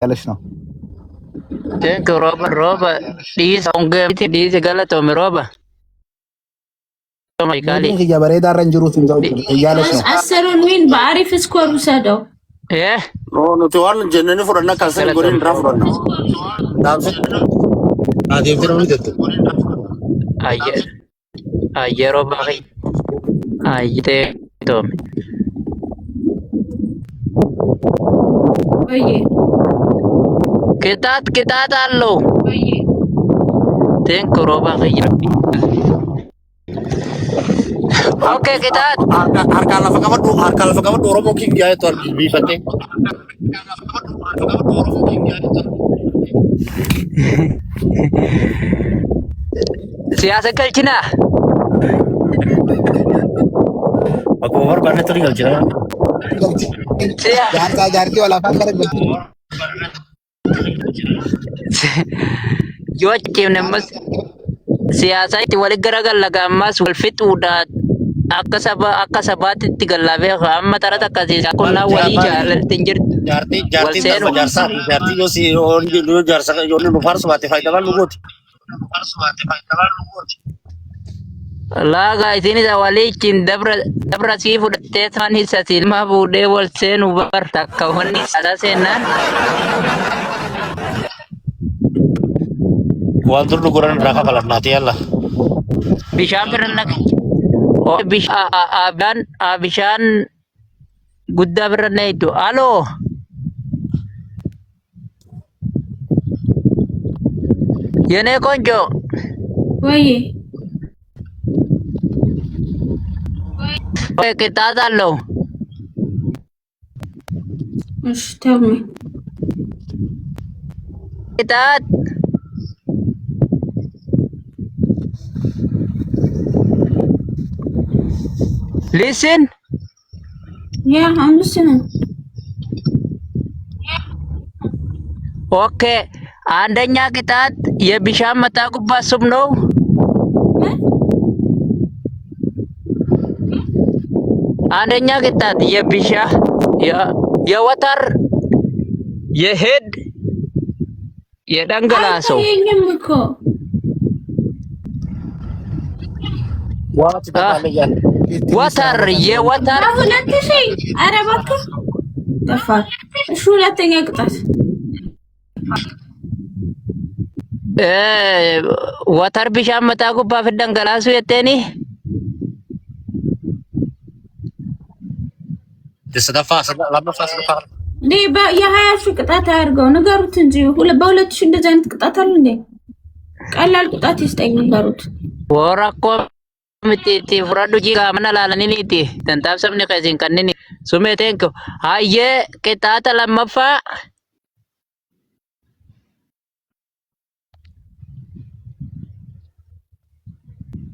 ያለች ነው። ቴንክ ሮባ ዲስ ኦንገ ዲስ ገለቶ ሮባ ማይካሊ በሬዳ ረንጅሩት እያለች ነው። አሰሩን ዊን በአሪፍ ስኮር ውሰደው። no te van jenneni furanna kasen gorin dra furanna damse አዴብተው ነው ይደጥ አየሮ ባይ አይቴ ቶም ወይ ቅጣት አለው። ቴንክ ሮባ ይረቢ ኦኬ ቅጣት harka lafa qabadu oromo king yae to bifate siyaasa galchina ako war barne to galchina jaartii wala afaan gara yoo cimnemas siyaasa itti wali garagalaga ammas wal fixuudha akka sabaatti gallaabee amma tarata akkasiisa qonnaa walii jaalaltiin jirtu jaartii yoo si yoo jaarsa yoo nu farsu baate faayidaa lugooti laaga isinis waliitiin dabra sii fudhattee taan hissa silmaa fuudhee wal seenu barta akka wanni isaa seenaan waan dur dhuguran irraa kafalannaati yalla bishaan birra bishaan guddaa birra neeydu aloo የኔ ቆንጆ ወይ ቅጣት አለው። እሺ ተው ቅጣት listen yeah I'm listening ኦኬ አንደኛ ቅጣት የቢሻን መታቁባ ሱም ነው። አንደኛ ቅጣት የቢሻ የወተር የሄድ የደንገላሶ ወተር የወተር ሁለት ሺህ ኧረ እባክህ ደፋር። እሺ ሁለተኛ ቅጣት ወተር ቢሻን መታቁባ ፍደንገላሱ የቴኒ የ20 ሺህ ቅጣት አያድርገው ንገሩት እንጂ በ2 ሺህ እንደዚህ አይነት ቅጣት አለ እንዴ? ቀላል ቅጣት ይስጠኝ ንገሩት። ወራኮ ምቲቲ ፍራዱ ጂጋ መናላለኒኒቲ ተንታብ ሰብኒ ከዚን ከኒኒ ሱሜ ቴንክ አየ ቅጣት ለመፋ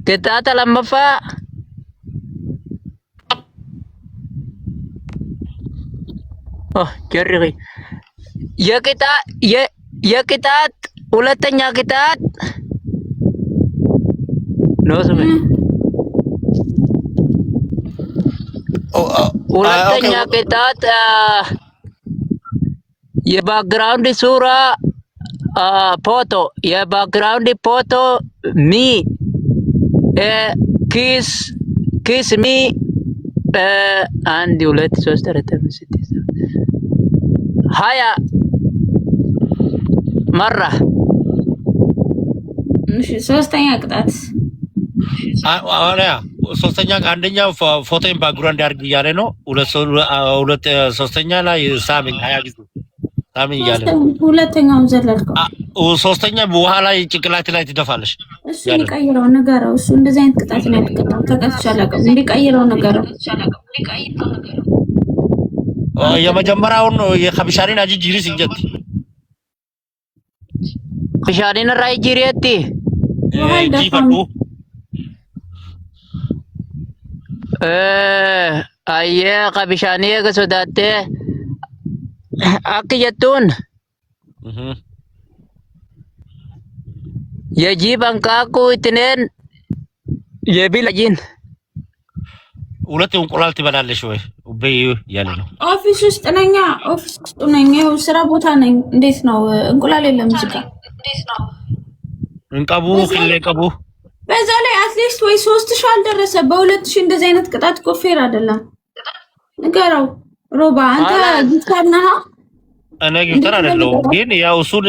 ቅጣት ለመፋ ጀሪ የቅጣት ሁለተኛ ቅጣት ነው ስሜ ሁለተኛ ቅጣት የባክግራውንድ ሱራ ፎቶ የባክግራውንድ ፎቶ ሚ ኪስ ሚ አንድ ሁለት ሶስት አራት አምስት ስድስት ሀያ መራ። እሺ ሶስተኛ ቅጣት ሶስተኛ አንደኛ ፎቶን ባክግራውንድ ያርግ እያለ ነው። ሁለት ሶስተኛ ላይ ሳሚን ሀያ ጊዜ ሳሚን እያለ ነው። ሁለተኛውን ዘለልከው። ሶስተኛ ውሃ ላይ ጭንቅላት ላይ ትደፋለሽ። እሱ ሊቀይረው ነገረው። እሱ እንደዚህ አይነት ቅጣት ነው ያልቀጣው። ተቀጥቻለሁ። ሊቀይረው ነገረው። የመጀመሪያውን የከብሻሪን አጂ ጂሪስ እንጀት ከሻሪን ራይ ጂሪቲ ጂፈዱ አየ ከብሻኒ ገሶዳቴ አክየቱን የጂብ አንቃቁ ኢትኔን የቢላጂን ሁለት እንቁላል ትበላለሽ ወይ በይ ያለ ነው። ኦፊስ ውስጥ ነኝ። ኦፊስ ውስጥ ነኝ። ይኸው ስራ ቦታ ነኝ። እንዴት ነው እንቁላል የለም እዚህ ጋር? እንቀቡ ክሌ ቀቡ። በዛ ላይ አትሊስት ወይ 3000 አልደረሰ። በ2000 እንደዚህ አይነት ቅጣት እኮ ፌር አይደለም። ንገረው ሮባ አንተ ጊፍተር ነህ? እኔ ጊፍተር አይደለሁም፣ ግን ያው እሱን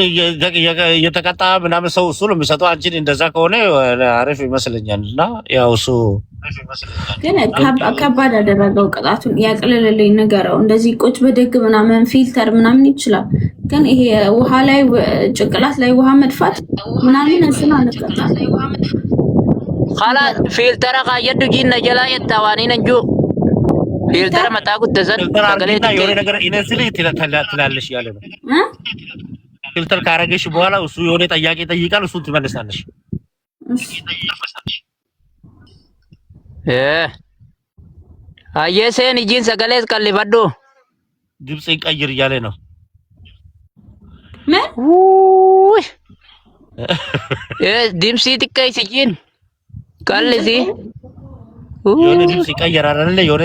እየተቀጣ ምናምን ሰው እሱ ነው የሚሰጠው። አንቺን እንደዛ ከሆነ አሪፍ ይመስለኛል። እና ያው እሱ ግን ከባድ አደረገው ቅጣቱን። ያቅልልልኝ ንገረው። እንደዚህ ቁጭ በደግ ምናምን ፊልተር ምናምን ይችላል፣ ግን ይሄ ውሃ ላይ ጭንቅላት ላይ ውሃ መድፋት ምናምን እንስና አንቀጣ خلاص فلتر قاعد جينا جلا يتواني نجو فلتر متى كنت زن ተገለጥ የሆነ ነገር ኢነስሊ ትላለሽ ያለ ነው። ፊልተር ካረገሽ በኋላ እሱ የሆነ ጥያቄ ጠይቃል፣ እሱ ትመልሳለሽ። አየሰን እጂን ሰገሌስ ቀልበዶ ድምጽ ይቀይር እያለ ነው። ምን ድምጽ ይቀይር እጂን ቀልዚ የሆነ ድምጽ ይቀይራል አይደል? የሆነ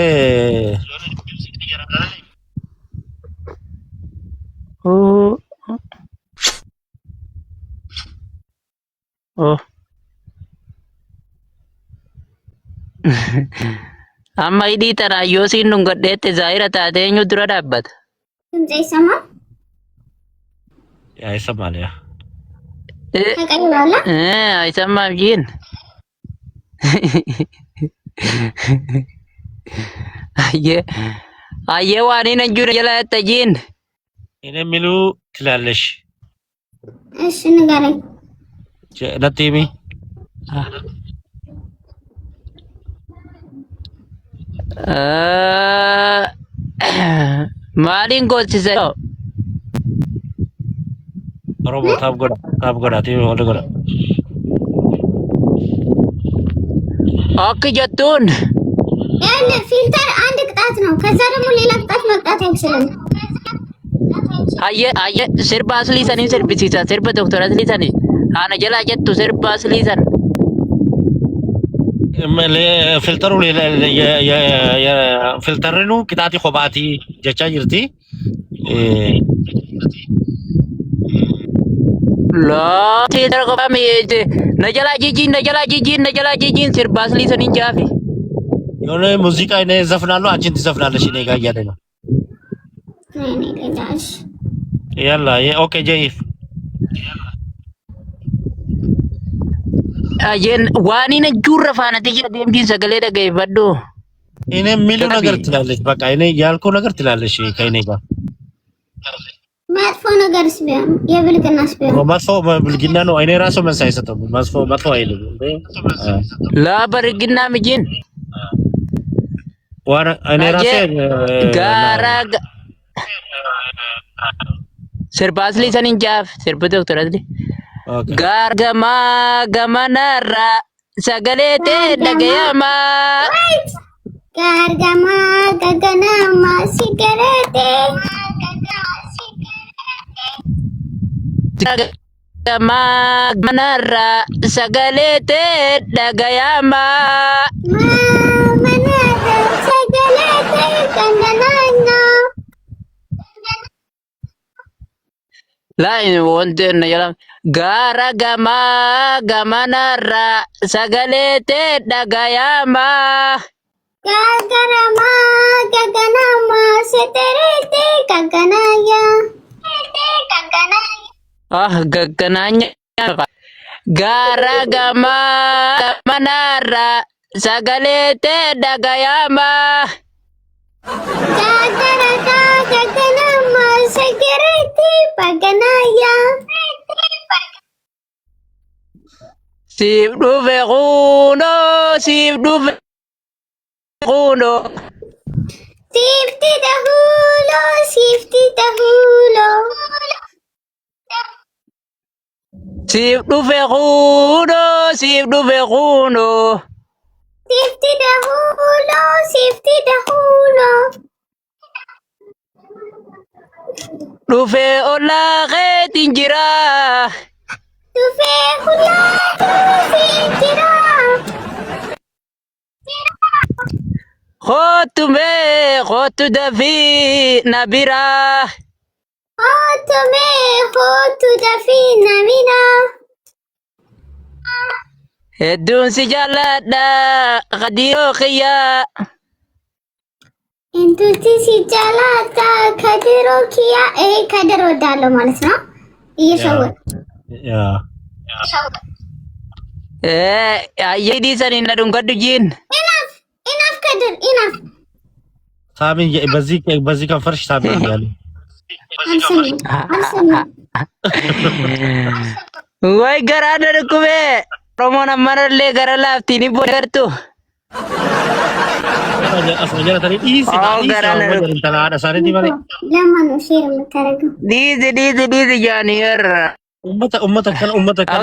amma hidhii tana yoo siin nun godheette zaahira taate eenyu dura dhaabbata? አይሰማል ያ አይሰማም jiin ayyee waan hin anjuun jala yatta jiin እኔ የሚሉ ትላለሽ። እሺ ንገረኝ። ለቲሚ maaliin gootise ሮቦ ታብጎዳ ቲሚ ወደ ጎዳ akka jettuun ያለ ፊልተር አንድ ቅጣት ነው። ከዛ ደግሞ ሌላ ቅጣት መቅጣት አይችልም። ayye sirba aslii sanii sirbisiisa sirba doktor aslii sanii ana jalaa jettu sirba aslii san ፊልተሩ ፊልተርኑ ቅጣቲ ኮባቲ ጀቻ ጅርቲ laa filtera kopame najalaa jijiin sirba aslii sanii jaafi የሆነ ሙዚቃ እኔ ዘፍናለሁ፣ አንቺን ትዘፍናለሽ እኔ ጋር እያለ ነው። እኔ ለዳሽ ያላ ኦኬ ጀይፍ ayen waanina jurra faana tijja deemtiin sagalee dhaggeeffadhu. እኔ የሚሉ ነገር ትላለች። በቃ እኔ ያልኩ ነገር ትላለች ከእኔ ጋር መጥፎ ነገርስ ቢሆን የብልግናስ ቢሆን መጥፎ ብልግና ነው። እኔ ራሱ መልስ አይሰጥም። መጥፎ አይልም። laa barigina mijin ዋና እኔ ራሴ gaara sirba aslii saniin jaaf sirba doktor aslii gaargamaa gamanarraa sagalee ta'e dhagayamaa gaargamaa gaganamaa sigareete gaargamaa gamanarraa sagalee ta'e dhagayamaa manarra sagaleete ganganaa laa wanti na jalam gaara gamanarraa sagalee ta'e dhagayamaa gaargaramaa gaganamaa sigareete ganganaya gaggananya gaara gamanarraa sagalee ta'e dhagayamaa gaganamaa sigareete ganganaya siif dhufe kunoo sifti dahulo siif dhufe kunoo sifti dahulo dhufe ollaa keetiin jira dhufe hulaa jira خوتو دفي نبيرا خاتمه خاتو دفينا منا هدون سجالة غديرو خيا انتو تيسي جالاتا كدرو كيا ايه كدرو دالو مالسنا يشوت Ya. يدي سني ندون قدو جين enough كدر enough Samin በዚህ ከፈርሽ ሳሚን ያለ أمسني ወይ ገራደ ድኩቤ ሮሞን አመረሌ ገረላፍቲኒ ቦደርቱ asmanya tadi isi ada sari di mana لما نشير مترجم ዲዝ ጃኒር ummata kan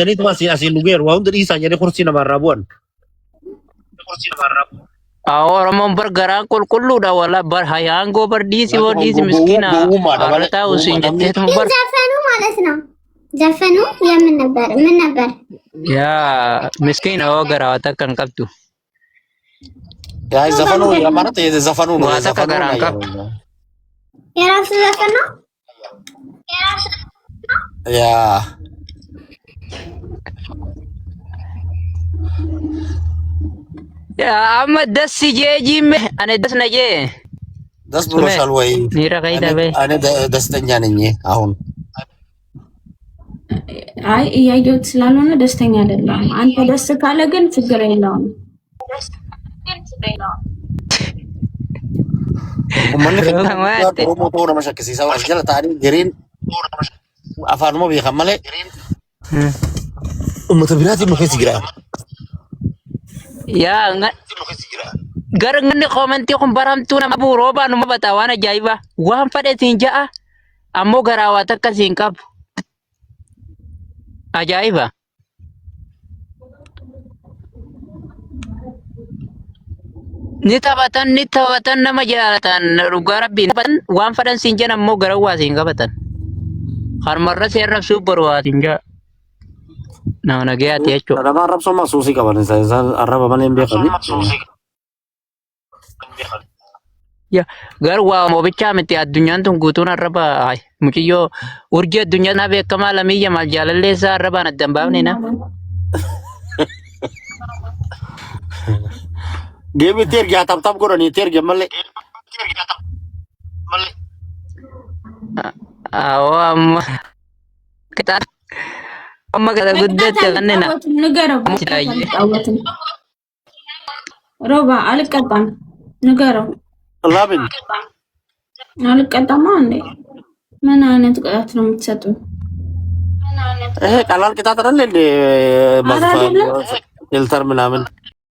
jadi itu masih asli luger wa untuk isa jadi kursi nama rabuan ኦሮሞን በርገራ ቁልቁሉዳ ወላ በርሃያን ጎበር ዲሲ ወዲሲ ምስኪና አረታው ሲንጀቴት ሙበር ዘፈኑ ማለት ነው ዘፈኑ የምን ነበር ምን ነበር ያ ምስኪና ወገራ ወተከን ቀብቱ ያ ዘፈኑ ማለት የዘፈኑ ነው ዘፈኑ የራሱ ዘፈን ነው ያ አመት ደስ ጄጂም አነ ደስ ነጄ ደስ ብሎሻል ወይ? ኒራ ከይዳበ እኔ ደስተኛ ነኝ አሁን። አይ እያየሁት ስላልሆነ ደስተኛ አይደለም። አንተ ደስ ካለ ግን ችግር የለውም። ኦሮሞ ቶራ መሸከሲ ሰው አስጀለ ታሪ ግሪን አፋንሞ ቢከመለ ኡመተ ቢራቲ ነው ከሲግራ yaa gara ngani komenti kun baramtu nama buroba numa batawan ajaiba waan fade siin ja'a ammoo garaawaa takka siin qabu ajaiba ni taphatan nama jaalatan dhugaa rabbiin taphatan waan fadan siin jedhan ammoo garawaa siin qabatan harmarra seerra super waatiin ja'a nama nagayaati jechuudha. Nama arrabsoo suusii qaban isaan arraba malee hin beekani. Garuu waa moobichaa miti addunyaan tun guutuun arraba muciyyoo urjii addunyaa naa beekamaa lamiyya maal jaalallee isaa arrabaan adda hin baafne na. Deemi teergi hatamtam godhanii teergi malee. Awwa amma kitaan amma gara guddate kannina ንገረው ሮባ አልቀጣም ንገረው ለምን አልቀጣማ እንዴ ምን አይነት ቅጣት ነው የምትሰጡኝ ይሄ ቀላል ቅጣት አይደል እንዴ ፊልተር ምናምን